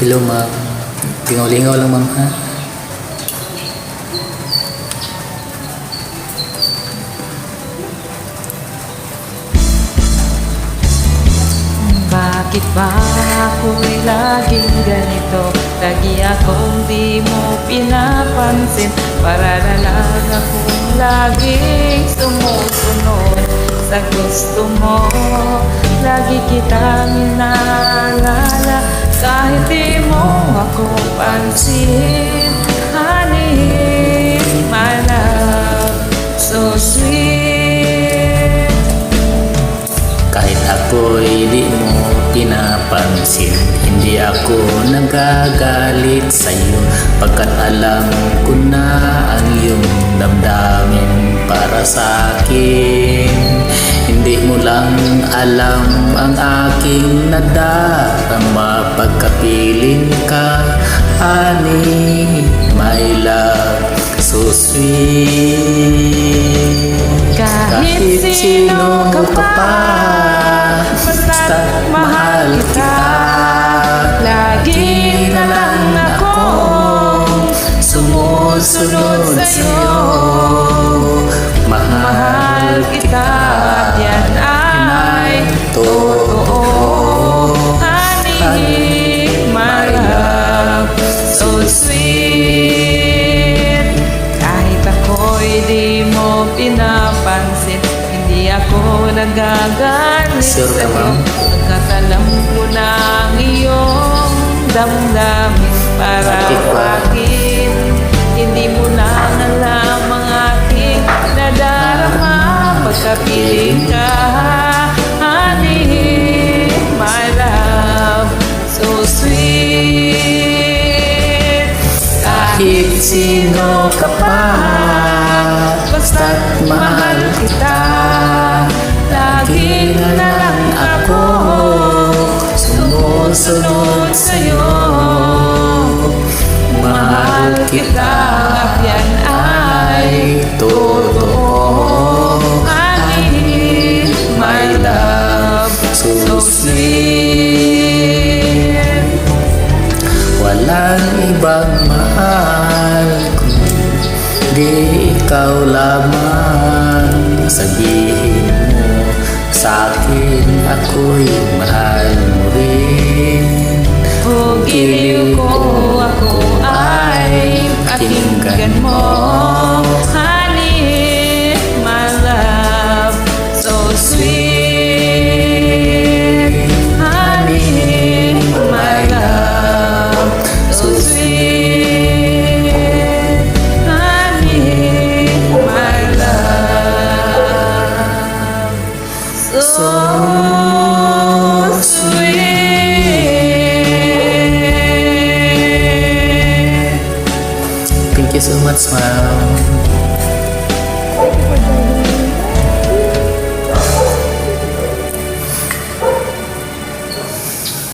Hello ma'am. Lingaw-lingaw lang ma'am ha. Bakit ba ako'y laging ganito? Lagi akong di mo pinapansin. Para na lang akong laging sumusunod sa gusto mo. Lagi kitang inaalala kahit di mo ako pansin. Honey, my love, so sweet. Kahit ako'y di mo pinapansin, hindi ako nagagalit sa'yo, pagkat alam ko na ang iyong damdamin para sa'kin. Hindi mo lang alam ang aking nadarama pagkapiling ka. Honey, my love, so sweet. Kahit sino ka pa, basta't mahal kita. Lagi na lang akong sumusunod sa'yo. Mahal kita, yan ay totoo. Honey, my love, so sweet. Kahit ako'y di mo pinapansin, hindi ako nagagalit Sure ka, sa'yo, ma'am? pagkat alam ko na ang iyong damdamin para akin. Hindi mo na alam ang aking nadarama pagkapiling ka. Honey, my love, so sweet. Kahit sino ka pa, basta't mahal kita. Lagi na lang ako sumusunod sa'yo. Mahal kita, yan ay totoo. Honey, my love, so sweet. Walang ibang mahal kundi ikaw lamang. Sabihin mo sa'kin, ako'y mahal mo rin. Kung giliw ko ako ay pakinggan mo. Honey, my love, so sweet. Honey, my love, so sweet. Honey, my love, so sweet. Thank you so much, ma'am.